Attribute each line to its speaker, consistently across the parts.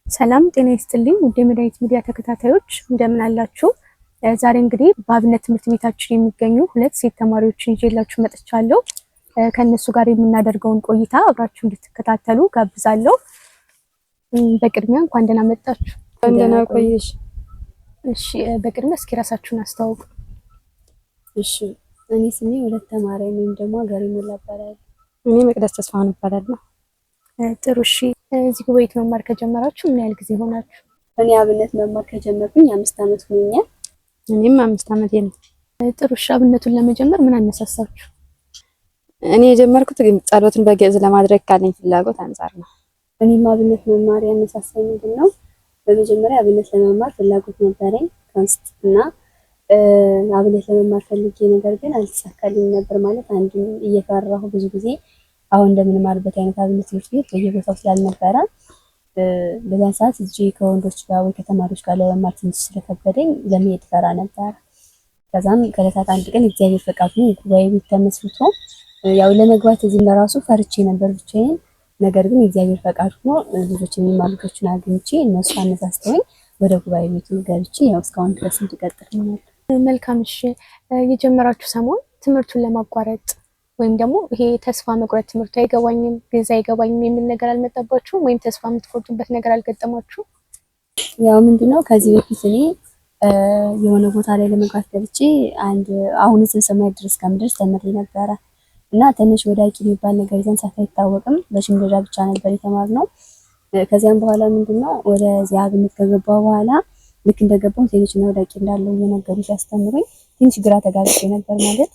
Speaker 1: ሰላም ጤና ይስጥልኝ ውድ የመድኃኒት ሚዲያ ተከታታዮች እንደምን አላችሁ? ዛሬ እንግዲህ በአብነት ትምህርት ቤታችን የሚገኙ ሁለት ሴት ተማሪዎችን ይዤላችሁ መጥቻለሁ። ከነሱ ጋር የምናደርገውን ቆይታ አብራችሁ እንድትከታተሉ ጋብዛለሁ። በቅድሚያ እንኳን ደህና መጣችሁ።
Speaker 2: እንደና ቆየሽ።
Speaker 1: እሺ፣ በቅድሚያ እስኪ ራሳችሁን አስተዋውቁ።
Speaker 2: እሺ፣ እኔ ስሜ ሁለት ተማሪ ወይም ደግሞ ሀገሬ ሞላ እባላለሁ።
Speaker 3: እኔ መቅደስ ተስፋውን እባላለሁ።
Speaker 1: ጥሩ። እሺ፣ እዚህ ጉባኤት መማር ከጀመራችሁ ምን ያህል ጊዜ ሆናችሁ?
Speaker 2: እኔ አብነት መማር ከጀመርኩኝ 5 ዓመት ሆኖኛል።
Speaker 3: እኔም 5 ዓመቴ ነው።
Speaker 1: ጥሩ። እሺ፣ አብነቱን ለመጀመር ምን አነሳሳችሁ?
Speaker 3: እኔ የጀመርኩት ጸሎትን በግዕዝ ለማድረግ ካለኝ ፍላጎት አንፃር ነው።
Speaker 2: እኔም አብነት መማር ያነሳሳኝ ምንድነው? በመጀመሪያ አብነት ለመማር ፍላጎት ነበረኝ እና አብነት ለመማር ፈልጌ ነገር ግን አልተሳካልኝም ነበር። ማለት አንድም እየፈራሁ ብዙ ጊዜ አሁን እንደምንማርበት አይነት አብነት ትምህርት ቤት በየቦታው ስላልነበረ በዛን ሰዓት እዚህ ከወንዶች ጋር ወይ ከተማሪዎች ጋር ለመማር ትንሽ ስለከበደኝ ለመሄድ ፈራ ነበር። ከዛም ከዕለታት አንድ ቀን እግዚአብሔር ፈቃዱ ጉባኤ ቤት ተመስርቶ ያው ለመግባት እዚህ ለራሱ ፈርቼ ነበር ብቻዬን። ነገር ግን እግዚአብሔር ፈቃዱ ሆኖ ልጆች የሚማሩ ልጆችን አግኝቼ እነሱ አነሳስተውኝ ወደ ጉባኤ ቤቱ ገብቼ ያው እስካሁን ድረስ እንድቀጥል ነው።
Speaker 1: መልካም። እሺ፣ የጀመራችሁ ሰሞን ትምህርቱን ለማቋረጥ ወይም ደግሞ ይሄ ተስፋ መቁረጥ ትምህርቱ አይገባኝም ግዕዝ አይገባኝም የሚል ነገር አልመጣባችሁም? ወይም ተስፋ የምትቆርጡበት ነገር አልገጠማችሁ?
Speaker 2: ያው ምንድነው ከዚህ በፊት እኔ የሆነ ቦታ ላይ ለመግባት ገብቼ አሁን እዚህ ሰማይ ድረስ ከምድረስ ተምሬ ነበረ እና ትንሽ ወዳቂ የሚባል ነገር ይዘን ሳት አይታወቅም በሽምደዳ ብቻ ነበር የተማርነው። ከዚያም በኋላ ምንድነው ወደዚያ አብነት ከገባሁ በኋላ ልክ እንደገባሁ ሌሎችና ወዳቂ እንዳለው እየነገሩ ሲያስተምሩኝ ትንሽ ግራ ተጋብቼ ነበር። ማለት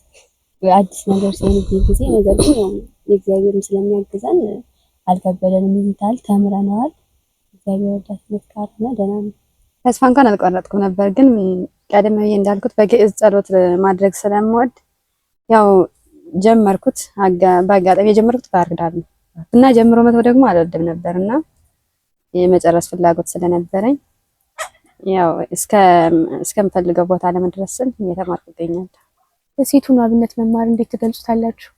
Speaker 2: አዲስ ነገር ሲሆንብኝ ጊዜ ነገር ግን የእግዚአብሔርም ስለሚያግዘን አልከበደንም። ይንታል ተምረናል። እግዚአብሔር ወዳጅነት ካርነ ደህና ነው።
Speaker 3: ተስፋ እንኳን አልቆረጥኩም ነበር፣ ግን ቀደም ብዬ እንዳልኩት በግዕዝ ጸሎት ማድረግ ስለምወድ ያው ጀመርኩት። በአጋጣሚ የጀመርኩት ባህር ዳር ነው እና ጀምሮ መተው ደግሞ አልወድም ነበርና የመጨረስ ፍላጎት ስለነበረኝ ያው እስከምፈልገው ቦታ ለመድረስ ስል እየተማርኩ እገኛለሁ።
Speaker 1: ሴቱን አብነት መማር እንዴት ትገልጹታላችሁ?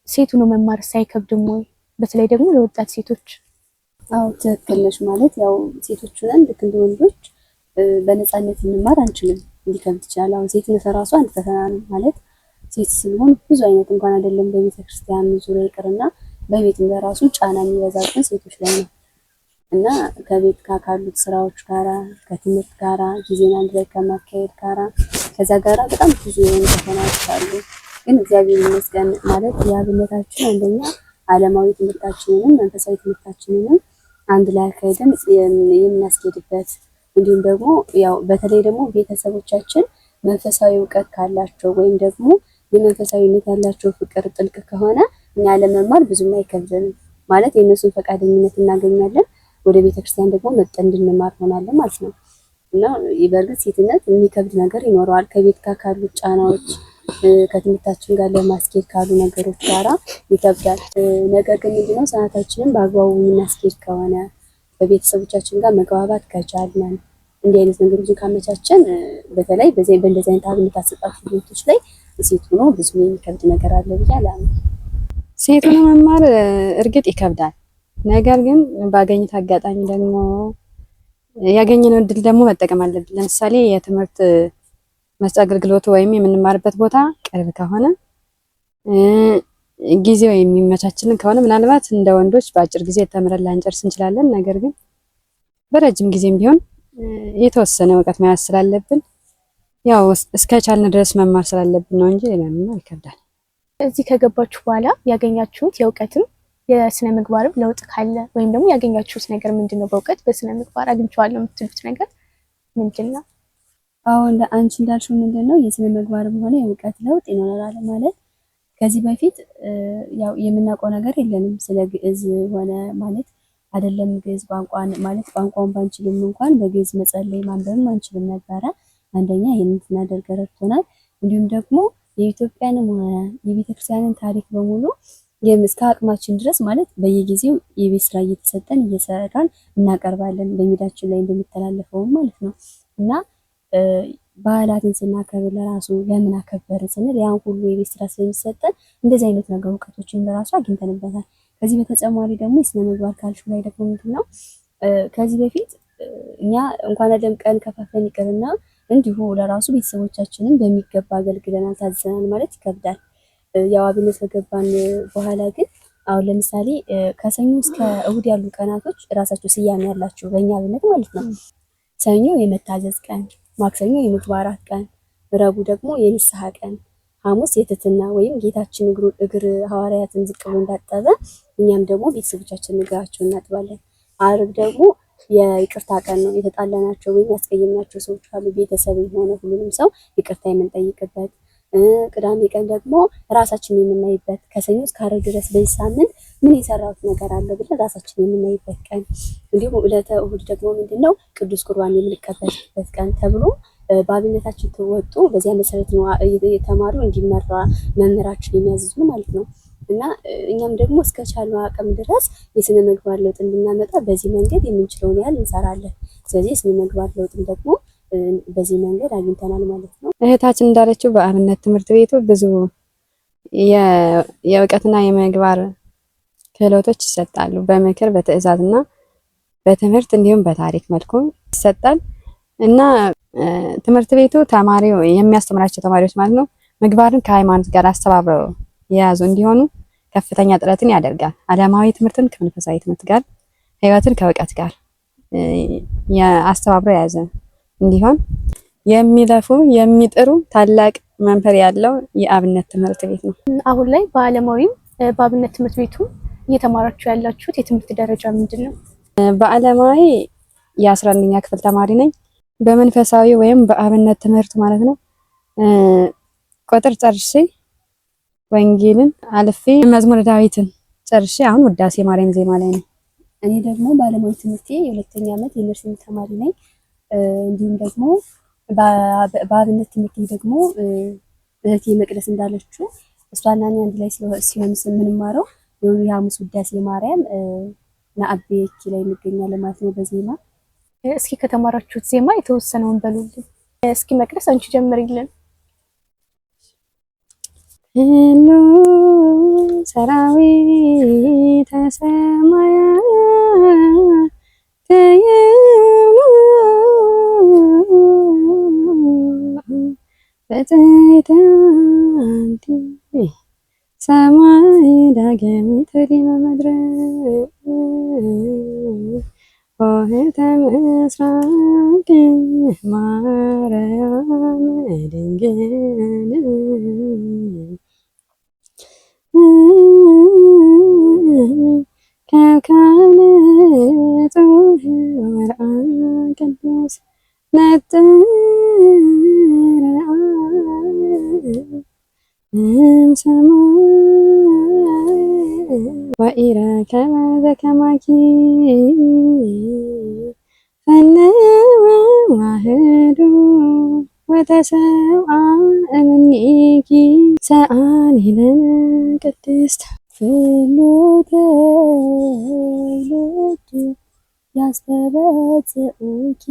Speaker 1: ሴቱን መማር ሳይከብድም ወይ? በተለይ ደግሞ ለወጣት ሴቶች?
Speaker 2: አዎ ትክክል ነሽ። ማለት ያው ሴቶች ነን ልክ እንደ ወንዶች በነፃነት እንማር አንችልም፣ ሊከብድ ይችላል። አሁን ሴትነት ራሱ አንድ ፈተና ነው። ማለት ሴት ስንሆን ብዙ አይነት እንኳን አይደለም በቤተክርስቲያን ዙሪያ ይቅርና በቤትም ለራሱ ጫና የሚበዛብን ሴቶች ላይ ነው እና ከቤት ጋር ካሉት ስራዎች ጋራ ከትምህርት ጋራ ጊዜን አንድ ላይ ከማካሄድ ጋራ ከዛ ጋራ በጣም ብዙ የሆኑ ፈተናዎች አሉ። ግን እግዚአብሔር ይመስገን ማለት የአብነታችን አንደኛ ዓለማዊ ትምህርታችንንም መንፈሳዊ ትምህርታችንንም አንድ ላይ አካሄደን የምናስኬድበት እንዲሁም ደግሞ ያው በተለይ ደግሞ ቤተሰቦቻችን መንፈሳዊ እውቀት ካላቸው ወይም ደግሞ የመንፈሳዊነት ያላቸው ፍቅር ጥልቅ ከሆነ እኛ ለመማር ብዙም አይከብድንም። ማለት የእነሱን ፈቃደኝነት እናገኛለን። ወደ ቤተክርስቲያን ደግሞ መጠን እንድንማር ሆናለን ማለት ነው። እና በእርግጥ ሴትነት የሚከብድ ነገር ይኖረዋል። ከቤት ጋር ካሉ ጫናዎች ከትምህርታችን ጋር ለማስኬድ ካሉ ነገሮች ጋራ ይከብዳል። ነገር ግን ምንድነው ሰዓታችንን በአግባቡ የምናስኬድ ከሆነ በቤተሰቦቻችን ጋር መግባባት ከቻልን እንዲህ አይነት ነገሮችን ካመቻቸን በተለይ በእንደዚህ አይነት አብነት አሰጣጥ ትምህርቶች ላይ ሴት ሆኖ ብዙ የሚከብድ ነገር አለ ብዬ አላምንም።
Speaker 3: ሴት ሆኖ መማር እርግጥ ይከብዳል። ነገር ግን ባገኘት አጋጣሚ ደግሞ ያገኘነው እድል ደግሞ መጠቀም አለብን። ለምሳሌ የትምህርት መስጫ አገልግሎቱ ወይም የምንማርበት ቦታ ቅርብ ከሆነ ጊዜው የሚመቻችልን ከሆነ ምናልባት እንደ ወንዶች በአጭር ጊዜ ተምረን ላንጨርስ እንችላለን። ነገር ግን በረጅም ጊዜም ቢሆን የተወሰነ እውቀት መያዝ ስላለብን ያው እስከቻልን ድረስ መማር ስላለብን ነው እንጂ ለመማር ይከብዳል።
Speaker 1: እዚህ ከገባችሁ በኋላ ያገኛችሁት የእውቀትም የስነ ምግባርም ለውጥ ካለ ወይም ደግሞ ያገኛችሁት ነገር ምንድነው? በእውቀት በስነ ምግባር አግኝቻለሁ የምትሉት ነገር ምንድነው?
Speaker 2: አሁን አንቺ እንዳልሽው ምንድነው የስነ ምግባርም ሆነ የእውቀት ለውጥ ይኖራል ማለት ከዚህ በፊት ያው የምናውቀው ነገር የለንም ስለ ግዕዝ ሆነ ማለት አይደለም ግዕዝ ቋንቋን ማለት ቋንቋውን ባንችልም እንኳን በግዕዝ መጸለይ ማንበብም አንችልም ነበረ። አንደኛ ይሄንን እንድናደርግ ረድቶናል። እንዲሁም ደግሞ የኢትዮጵያንም ሆነ የቤተክርስቲያንን ታሪክ በሙሉ እስከ አቅማችን ድረስ ማለት በየጊዜው የቤት ስራ እየተሰጠን እየሰራን እናቀርባለን በሚዲያችን ላይ እንደሚተላለፈው ማለት ነው። እና ባህላትን ስናከብር ለራሱ ለምን አከበርን ስንል ያን ሁሉ የቤት ስራ ስለሚሰጠን እንደዚህ አይነት ነገር እውቀቶችን ለራሱ አግኝተንበታል። ከዚህ በተጨማሪ ደግሞ የስነ ምግባር ካልሹ ላይ ደግሞ ምንድነው ከዚህ በፊት እኛ እንኳን አይደለም ቀን ከፋፍለን ይቅርና እንዲሁ ለራሱ ቤተሰቦቻችንን በሚገባ አገልግለናል፣ ታዘናል ማለት ይከብዳል። ያው አብነት ከገባን በኋላ ግን አሁን ለምሳሌ ከሰኞ እስከ እሁድ ያሉ ቀናቶች ራሳቸው ስያሜ ያላቸው በእኛ አብነት ማለት ነው። ሰኞ የመታዘዝ ቀን፣ ማክሰኞ የምግባራት ቀን፣ ረቡዕ ደግሞ የንስሐ ቀን፣ ሐሙስ የትህትና ወይም ጌታችን እግር ሐዋርያትን ዝቅ ብሎ እንዳጠበ እኛም ደግሞ ቤተሰቦቻችን እግራቸውን እናጥባለን። ዓርብ ደግሞ የይቅርታ ቀን ነው። የተጣላናቸው ወይም ያስቀየምናቸው ሰዎች ካሉ ቤተሰብ ሆነ ሁሉንም ሰው ይቅርታ የምንጠይቅበት። ቅዳሜ ቀን ደግሞ ራሳችን የምናይበት ከሰኞ እስከ ዓርብ ድረስ በዚህ ሳምንት ምን የሰራሁት ነገር አለ ብለን ራሳችን የምናይበት ቀን። እንዲሁም ዕለተ እሁድ ደግሞ ምንድነው ቅዱስ ቁርባን የምንቀበልበት ቀን ተብሎ በአብነታችን ተወጡ። በዚያ መሰረት ነው የተማሪው እንዲመራ መምህራችን የሚያዝዙ ማለት ነው። እና እኛም ደግሞ እስከቻልነው አቅም ድረስ የስነ ምግባር ለውጥ እንድናመጣ በዚህ መንገድ የምንችለውን ያህል እንሰራለን። ስለዚህ የስነ ምግባር ለውጥም ደግሞ በዚህ መንገድ አግኝተናል ማለት ነው።
Speaker 3: እህታችን እንዳለችው በአብነት ትምህርት ቤቱ ብዙ የእውቀትና የምግባር ክህሎቶች ይሰጣሉ። በምክር በትዕዛዝና በትምህርት እንዲሁም በታሪክ መልኩ ይሰጣል እና ትምህርት ቤቱ ተማሪው የሚያስተምራቸው ተማሪዎች ማለት ነው ምግባርን ከሃይማኖት ጋር አስተባብረው የያዙ እንዲሆኑ ከፍተኛ ጥረትን ያደርጋል። ዓለማዊ ትምህርትን ከመንፈሳዊ ትምህርት ጋር፣ ህይወትን ከእውቀት ጋር አስተባብሮ የያዘ እንዲሆን የሚለፉ የሚጥሩ ታላቅ መንፈር ያለው የአብነት ትምህርት ቤት ነው።
Speaker 1: አሁን ላይ በዓለማዊም በአብነት ትምህርት ቤቱ እየተማራችሁ ያላችሁት የትምህርት ደረጃ ምንድን ነው?
Speaker 3: በዓለማዊ የ11ኛ ክፍል ተማሪ ነኝ። በመንፈሳዊ ወይም በአብነት ትምህርት ማለት ነው ቁጥር ጨርሼ ወንጌልን አልፌ መዝሙረ ዳዊትን ጨርሼ አሁን ውዳሴ ማርያም ዜማ ላይ ነኝ።
Speaker 2: እኔ ደግሞ በዓለማዊ ትምህርቴ የ2ኛ ዓመት የነርሲንግ ተማሪ ነኝ። እንዲሁም ደግሞ በአብነት ትምህርቴ ደግሞ እህቴ መቅደስ እንዳለችው እሷና እኔ አንድ ላይ ሲሆን የምንማረው የሐሙስ ውዳሴ ማርያም ናአቤኪ ላይ እንገኛለን ማለት ነው በዜማ።
Speaker 1: እስኪ ከተማራችሁት ዜማ የተወሰነውን በሉልን። እስኪ መቅደስ አንቺ ጀምሪልን።
Speaker 3: ሁሉ ሰራዊተ ሰማያት በጽይተ አንቲ ሰማይ ዳግሚት ዲበ ምድር ኆኅተ ምስራቅ ማርያም ድንግል ከካህን ጽሑፍ ወርአ ቅዱስ ነጥረ እምሰማይ ወኢረከበ ዘከማኪ ፈነወ ዋህዱ ወተሰብአ እምኔኪ ሰአሊ ለነ ቅድስት ፍኖተ ወልድ ያስተበጽኡኪ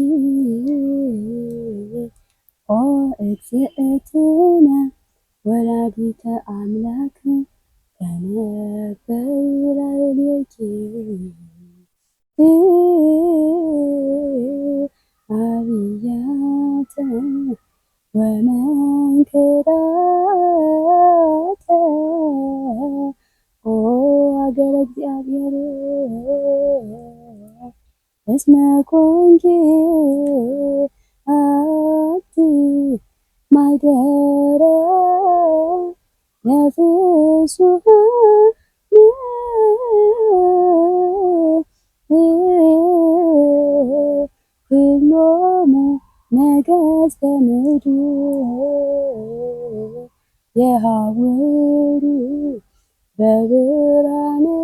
Speaker 3: ኦ እግዝእትነ ወላዲተ አምላክ ተነበይ ላዕሌኪ አብያተ ወመንክራተ ኦ ሀገረ እግዚአብሔር እስመ ኮንኪ አቲ ማይደረ ኩሎሙ ነገሥተ ምድር የሐውሩ በብርሃንኪ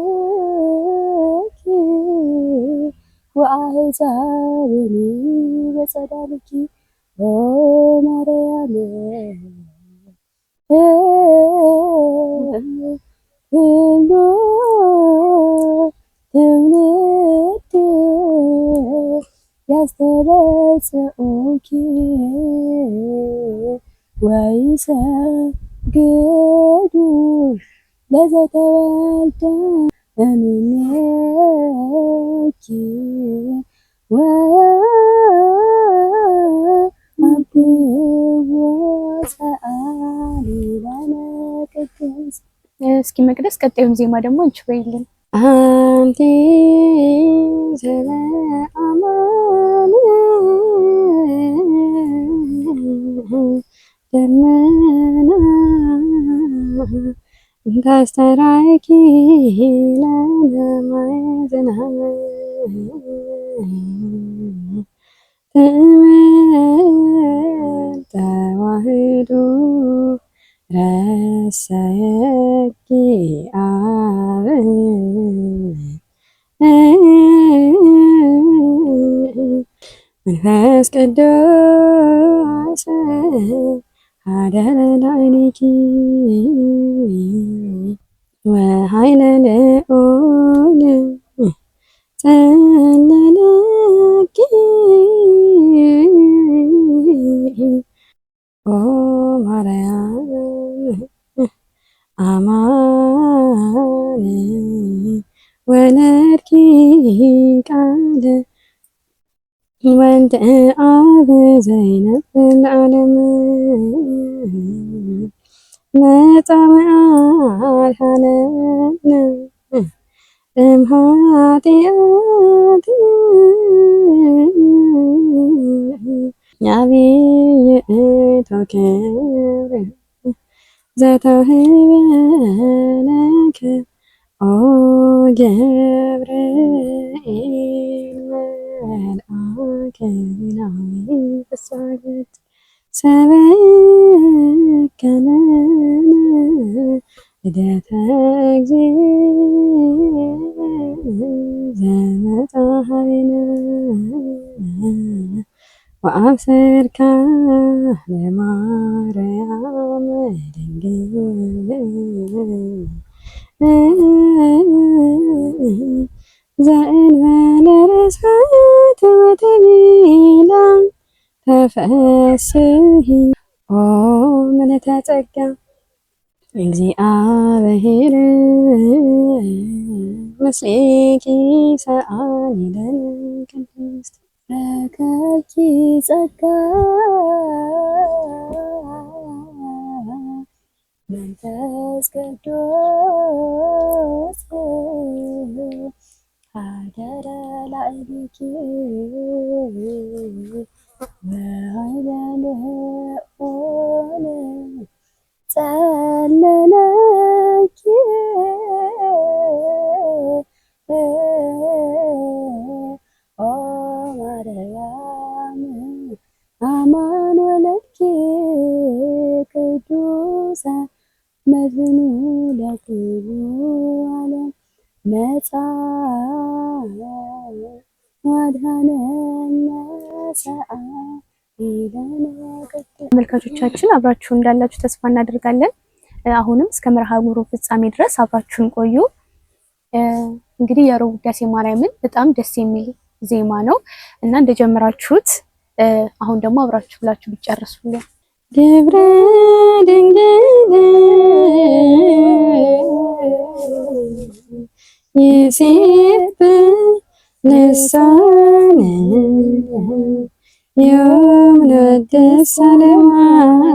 Speaker 3: ወአሕዛብኒ በጸዳልኪ ኦ ማርያም ሁሉ ትውልድ ያስተበጽኡኪ ወይሰግዱ ለዘተወልደ
Speaker 2: እምኔኪ
Speaker 1: እስኪ መቅደስ ቀጣዩን ዜማ ደግሞ አንቺ በይልን።
Speaker 3: አንቲ ዘለአማን ደመና እንታስተራኪ ለማየ ዝናብ ትምህርት ተዋህዶ ረሰየኪ አብ መንፈስ ቅዱስ ሀደረ ላዕሌኪ ወኃይለ ልዑል ጸለለኪ ኦ ማርያም አማን ወለድኪ ቃለ ወልደ አብ ዘይነብር ለዓለም መጻምዓት ሀለነ እምኃጢአት አብይ ውእቱ ክብር ዘተውህበለከ ኦ ገብርኤል መልአከ ብርሃን ፍሳገት ሰበከ ለነ ልደተ እግዚእ ዘመጽአሃቤነ ወአብሰርካ ለማርያም ድንግል ዘእንበለ ርሥዓት ወተቤላ ተፈስሒ ኦ ምልዕተ ጸጋ እግዚአብሔር ምስሌኪ ሰአሊ ለነ ቅድስት
Speaker 2: ረከብኪ ጸጋ መንፈስ ቅዱስ ሀደረ ላዕሌኪ ወኃይለ ልዑል ጸለለኪ ኦ ማርያም አማን ወለድኪ ቅዱሰ መዝኑ ለኩሉ ዓለም መጻ ዋድሃነነ ሰአ ኢለነ
Speaker 1: ተመልካቾቻችን አብራችሁ እንዳላችሁ ተስፋ እናደርጋለን። አሁንም እስከ መርሃ ግብሩ ፍጻሜ ድረስ አብራችሁን ቆዩ። እንግዲህ የረቡዕ ውዳሴ ማርያምን በጣም ደስ የሚል ዜማ ነው እና እንደጀመራችሁት አሁን ደግሞ አብራችሁ ብላችሁ ቢጨርሱልን።
Speaker 3: ግብረ ድንግል ይሴብ ልሳነ ዮም ለደስ ለማርያም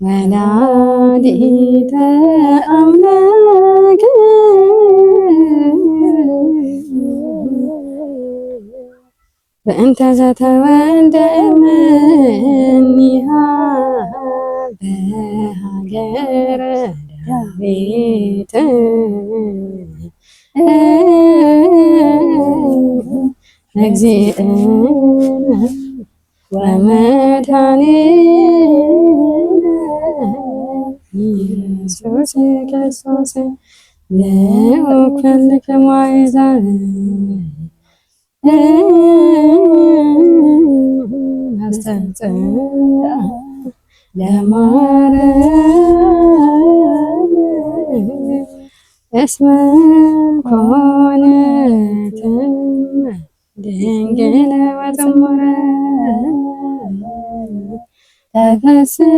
Speaker 3: ወላዲተ አምላክ በእንተ ዘተወልደ እምኔሃ በሀገረ ዳዊት እግዚእነ ወመድኃኒነ ኢየሱስ ክርስቶስ ለኩልክሙ አሕዛብ አስተንጽአ ለማርያም እስመ ኮነት ድንግል ወጽሙረ ተፈሥሒ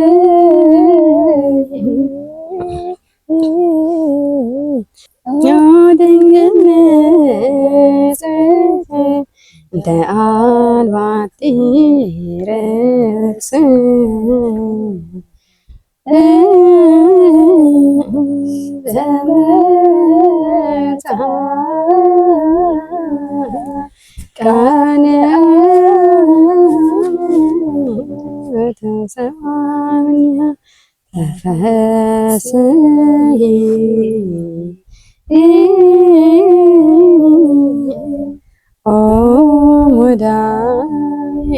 Speaker 3: ድንግል ንጽሕት እንተ አልባቲ ርእስ ዘበጽሐ ቃልየ ወተሰምዐ ተፈሥሒ ኦ ሙዳይ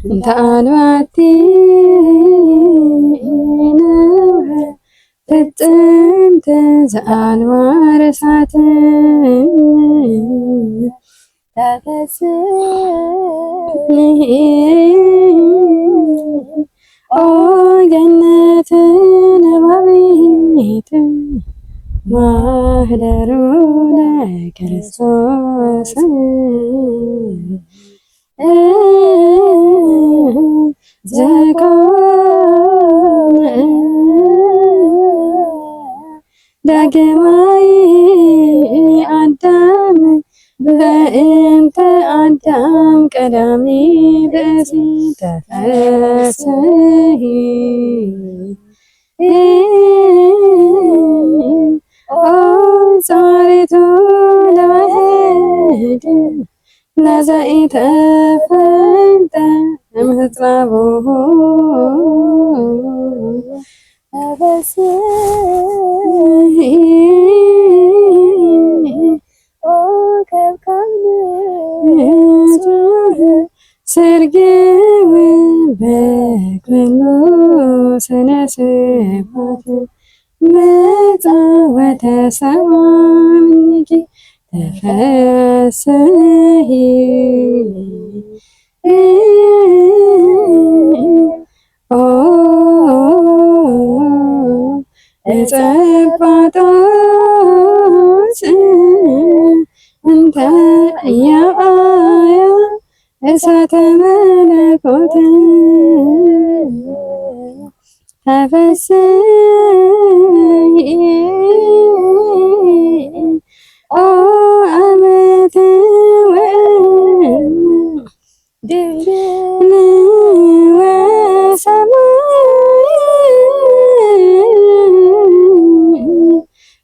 Speaker 3: እንተ አልባቲ ንብረት ፍጽምት ዘአልባ ርሳት ተፈሥሒ ኦ ገነት ነባቢት ማህደሩ ለክርስቶስ ዘኮነ ዳግማይ አዳም በእንተ አዳም ቀዳሚ ብእሲ ተፈሥሒ ኦ ጻሪቱ ለዋሕድ ለዘኢተፈልጠ እምሕፃቡሁ ተፈሥሒ ኦ ከብካብ ንጹሕ ስርግብ በክልሉ ስነ ስብሐት መጻ ወተሰምዐ ተፈሥሒ ኦ ዕፀ ጳጦስ እንተ ያአያ እሳተ መለኮት ተፈሥሒ ኦ አመተ ወእም ድንግል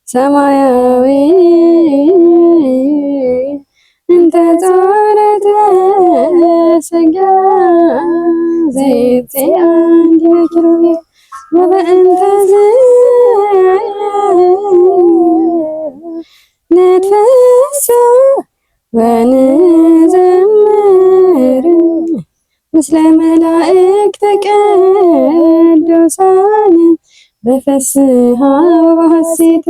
Speaker 3: ሰማያዊ እንተ ጾረት ሥጋ ዘይትአን ዲበ ኪሩቤል ወበእንተ ንትፈሥሕ ወንዘምር ምስለ መላእክት ቅዱሳን በፍስሓ ወበሐሴት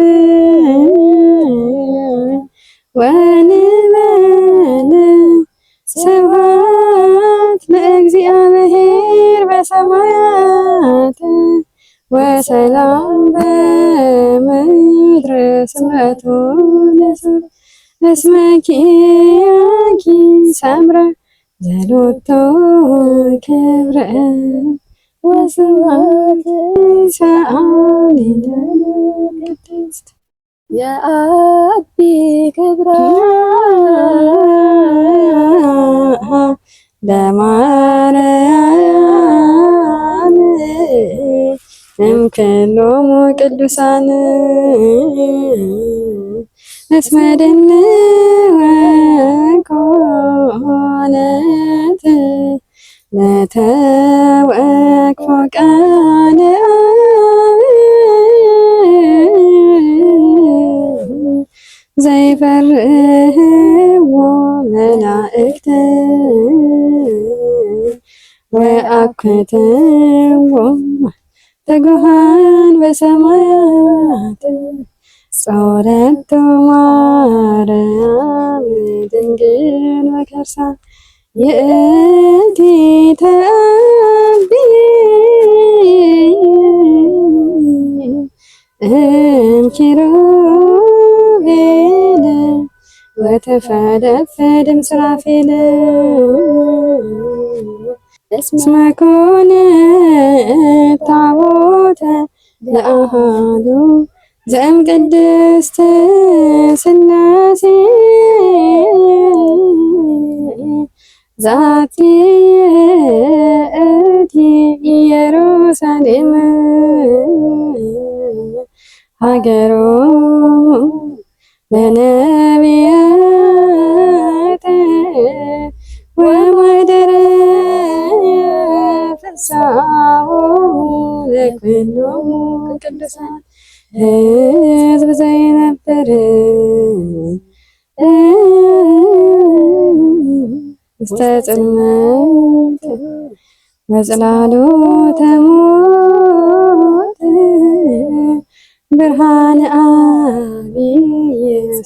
Speaker 3: ወንበል ስብሐት ለእግዚአብሔር በሰማያት ወሰላም በምድር ስምረቱ ለሰብእ እስመ ኪያኪ ሰምረ ዘሎቱ ክብረ ወስብሐት ሰአሊነ ቅድስት የአቢ ክብራ ለማርያም እምኩሎሙ ቅዱሳን እስመ ድንግል ኮነት ለተወክፎ ቃለ ዘይፈርህዎ መላእክት ወአኩትዎ ትጉሃን በሰማያት ጾረቶ ማርያም ድንግል በከርሳ ይእቲ ተአቢ እምኪሩቤል ወተፈደፈድም ሱራፌል እስመ ኮነ ታቦተ ለአሐዱ ዘእም ቅድስት ሥላሴ ዛቲ እቲ ኢየሩሳሌም ሀገሮሙ ለነቢያት ወማኅደረ ፍስሓሆሙ ለኵሎሙ ቅዱሳን ሕዝብ ዘይነብር ውስተ ጽልመት ወጽላሎተ ሞት ብርሃነ አቢይ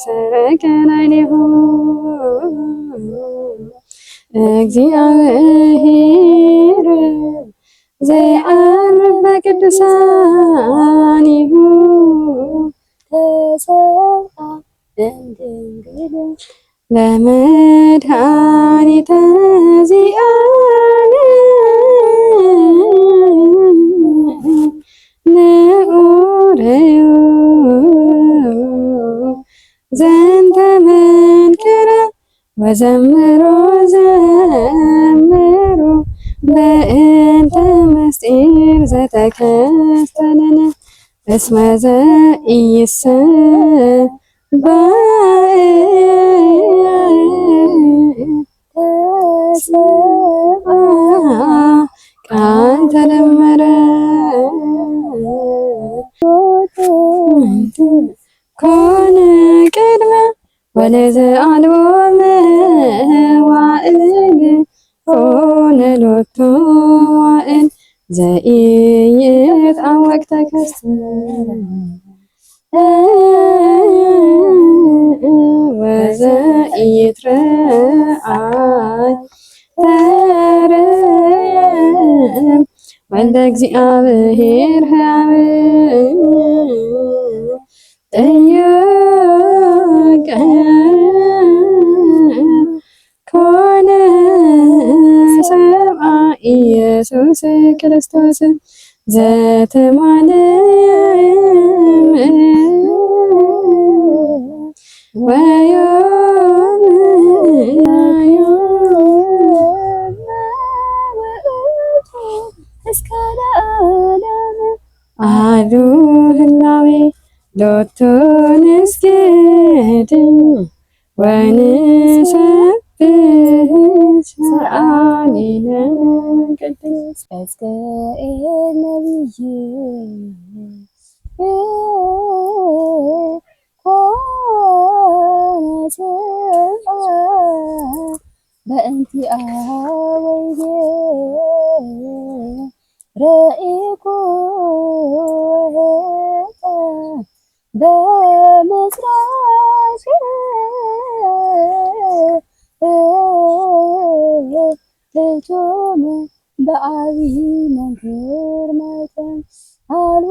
Speaker 3: ሰረቀ ላዕሌሁ እግዚአብሔር ዘየዐርፍ በቅዱሳኒሁ ተሰብአ እምድንግል ለመድኃኒተ ዚአነ ንዑረዩ ዘንተ መንክረ ወዘምሮ ዘምሮ በእንተ ምስጢር ዘተከስተለነ እስመ ዘኢይሰባእ ተሰብአ ቃል ተደመረ ኮነ ቅድመ ወለዘአልቦ መዋዕል ኮነ ሎቱ መዋዕል ዘኢይትዐወቅ ተከስተ ወዘኢይትረአይ ተርእየ ወልደ እግዚአብሔር ሕያው ጥዩቅ ኮነ ሰብአ ኢየሱስ ክርስቶስ ዘተማለም ወዮም ውእቱ እስከ ለዓለም አሐዱ ህላዌ ሎቱ ንስግድ ወንሰብሕ ሰአሊነ ቅድስት ሕዝቅኤል ነቢይ ኮነ ሰብአ በእንቲአሃ ወይቤ ረኢኩ ወኄጠ በምሥራቅ እቶሙ በዐቢይ መንክር መጠን አልቦ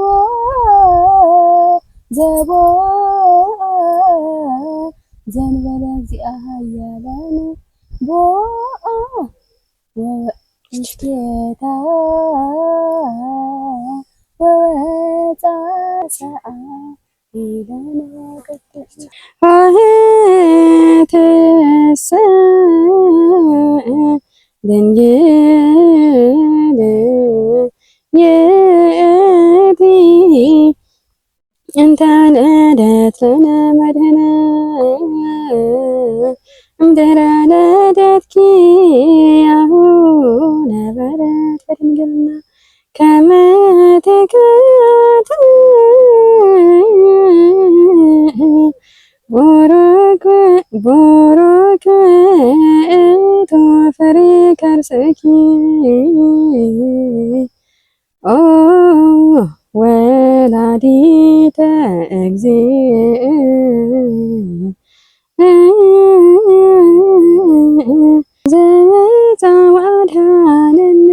Speaker 3: ዘቦአ ዘእንበለ እግዚአ ኃያላን ቦአ ውስቴታ ወወፃ ሰአሊነ ቅድስት ኆኅትሰ ድንግል ይእቲ እንተ ወለደት ለነ መድኅነ እምድኅረ ልደትኪ አቡነ በረት በድንግልና ከመ ትክት ቡሩክ ውእቱ ፍሬ ከርሥኪ ኦ ወላዲተ እግዚእ ዘመፃ ወአድኀነነ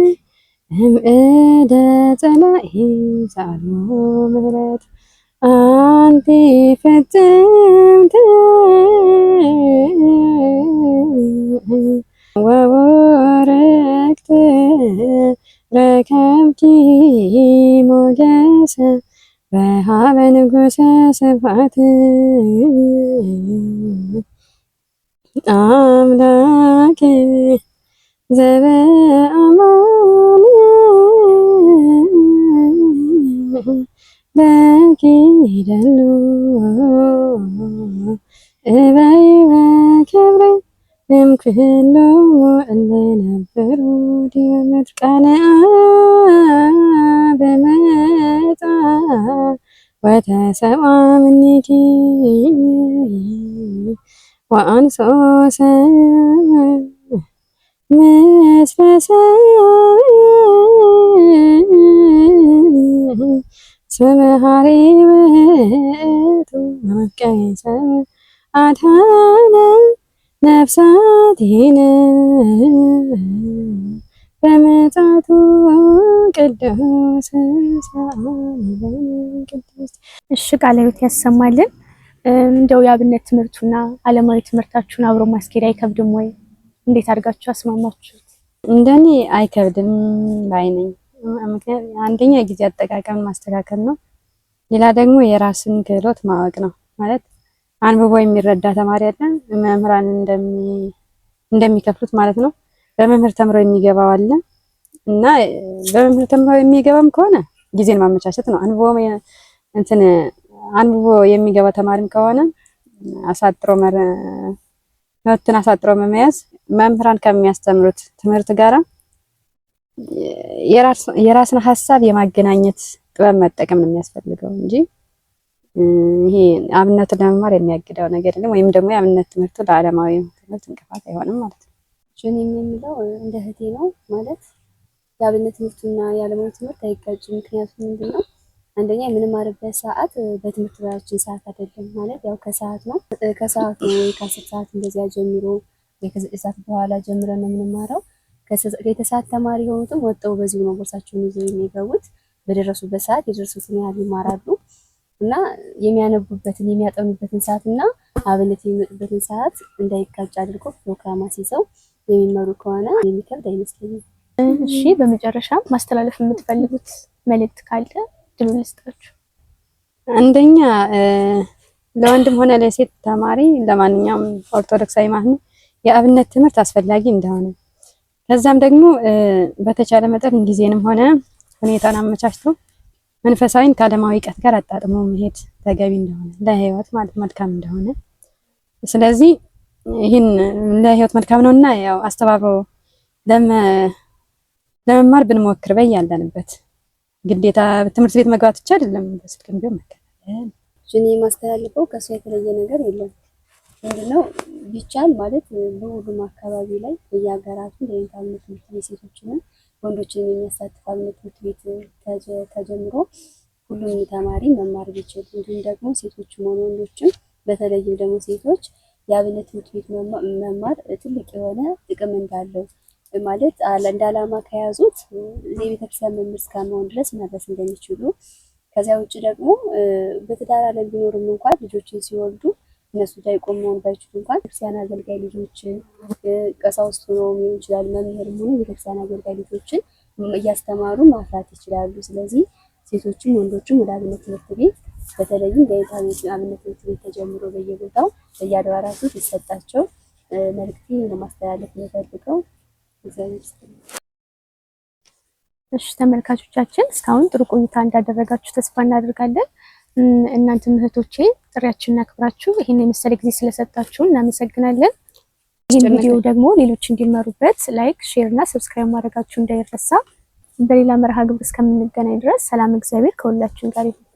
Speaker 3: እምእደ ጸላኢ ዘአልቦ ምሕረት አንቲ ፍጽምት ወቡርክት ረከብኪ ሞገሰ በሃበ ንጉሠ ስብሐት አምላክ ዘበአማን በኪደሉ እበይ በክብር እምክህሎ እለ ነበሩ ዲበ ምድር ቃለ በመጣ ወተሰብአ እምኔኪ ወአንሶ ሰብእ ምስለ ሰብእ ስመሃሪ ውእቱ መፍቀሬ ሰብእ አድኃነ ነፍሳቲነ በምጽአቱ ቅዱስ ቅዱስ።
Speaker 1: እሺ ቃለ ሕይወት ያሰማልን። እንደው የአብነት ትምህርቱና ዓለማዊ ትምህርታችሁን አብሮ ማስኬድ አይከብድም ወይ? እንዴት አድርጋችሁ አስማማችሁት?
Speaker 3: እንደኔ አይከብድም ባይ ነኝ። ምክንያቱም አንደኛ የጊዜ አጠቃቀም ማስተካከል ነው። ሌላ ደግሞ የራስን ክህሎት ማወቅ ነው። ማለት አንብቦ የሚረዳ ተማሪ አለ፣ መምህራን እንደሚከፍሉት ማለት ነው። በመምህር ተምሮ የሚገባው አለ እና በመምህር ተምሮ የሚገባም ከሆነ ጊዜን ማመቻቸት ነው። አንብቦ የሚገባ ተማሪም ከሆነ ኖትን አሳጥሮ መያዝ መምህራን ከሚያስተምሩት ትምህርት ጋራ የራስን ሀሳብ የማገናኘት ጥበብ መጠቀም ነው የሚያስፈልገው እንጂ ይሄ አብነትን ለመማር የሚያግደው ነገር የለም። ወይም ደግሞ የአብነት ትምህርቱ ለዓለማዊ ትምህርት እንቅፋት አይሆንም ማለት ነው።
Speaker 2: እኔ የሚለው እንደ እህቴ ነው ማለት የአብነት ትምህርቱና የዓለማዊ ትምህርት አይጋጭም። ምክንያቱም ምንድነው አንደኛ የምንማርበት ሰዓት በትምህርት ቤታችን ሰዓት አይደለም ማለት ያው ከሰዓት ነው ወይ ከ10 ሰዓት እንደዚያ ጀምሮ ወይ ከ9 ሰዓት በኋላ ጀምረን ነው የምንማረው። ከሰዓት ተማሪ የሆኑትም ወጥተው በዚሁ ነው ቦርሳቸውን ይዘው የሚገቡት። በደረሱበት ሰዓት የደረሱትን ያህል ይማራሉ እና የሚያነቡበትን የሚያጠኑበትን ሰዓት እና አብነት የሚመጡበትን ሰዓት እንዳይጋጭ አድርጎ ፕሮግራም አስይዘው የሚመሩ ከሆነ የሚከብድ አይመስለኝም።
Speaker 1: እሺ በመጨረሻ ማስተላለፍ የምትፈልጉት መልእክት ካለ ድሉ ልስጣችሁ።
Speaker 3: አንደኛ ለወንድም ሆነ ለሴት ተማሪ ለማንኛውም ኦርቶዶክሳዊ ማለት ነው የአብነት ትምህርት አስፈላጊ እንደሆነ ከዛም ደግሞ በተቻለ መጠን ጊዜንም ሆነ ሁኔታን አመቻችቶ መንፈሳዊን ከዓለማዊ እውቀት ጋር አጣጥሞ መሄድ ተገቢ እንደሆነ ለህይወት ማለት መልካም እንደሆነ ስለዚህ ይህን ለህይወት መልካም ነውና ያው አስተባብሮ ለመማር ብንሞክር በያለንበት ግዴታ ትምህርት ቤት መግባት ብቻ አይደለም፣ በስልክም ቢሆን መከታተል።
Speaker 2: እኔ የማስተላልፈው ከሱ የተለየ ነገር የለም። ምንድነው ቢቻል ማለት በሁሉም አካባቢ ላይ በየሀገራቱ ለኢንተርኔት ትምህርት ቤት ሴቶችንም ወንዶችን የሚያሳትፍ አብነት ትምህርት ቤት ተጀምሮ ሁሉም ተማሪ መማር ቢችል እንዲሁም ደግሞ ሴቶችም ሆነ ወንዶችም በተለይም ደግሞ ሴቶች የአብነት ትምህርት ቤት መማር ትልቅ የሆነ ጥቅም እንዳለው ማለት እንደ ዓላማ ከያዙት የቤተክርስቲያን መምህር እስከመሆን ድረስ መድረስ እንደሚችሉ ከዚያ ውጭ ደግሞ በትዳር ዓለም ቢኖርም እንኳን ልጆችን ሲወልዱ እነሱ ላይ ቆም መሆን ባይችሉ እንኳን ቤተክርስቲያን አገልጋይ ልጆችን ቀሳውስት ሆነው ሊሆን ይችላል መምህርም ሆነ ቤተክርስቲያን አገልጋይ ልጆችን እያስተማሩ ማፍራት ይችላሉ። ስለዚህ ሴቶችም ወንዶችም ወደ አብነት ትምህርት ቤት በተለይም በአብነት ትምህርት ቤት ተጀምሮ በየቦታው በየአድባራቱ ሲሰጣቸው መልዕክቴን ለማስተላለፍ የምፈልገው።
Speaker 1: እሺ ተመልካቾቻችን እስካሁን ጥሩ ቆይታ እንዳደረጋችሁ ተስፋ እናደርጋለን። እናንተም እህቶቼ ጥሪያችንን አክብራችሁ ይሄን የመሰለ ጊዜ ስለሰጣችሁ እናመሰግናለን። ይህን ቪዲዮ ደግሞ ሌሎች እንዲመሩበት ላይክ፣ ሼር እና ሰብስክራይብ ማድረጋችሁ እንዳይረሳ። በሌላ መርሃ ግብር እስከምንገናኝ ድረስ ሰላም፣ እግዚአብሔር ከሁላችን ጋር ይሁን።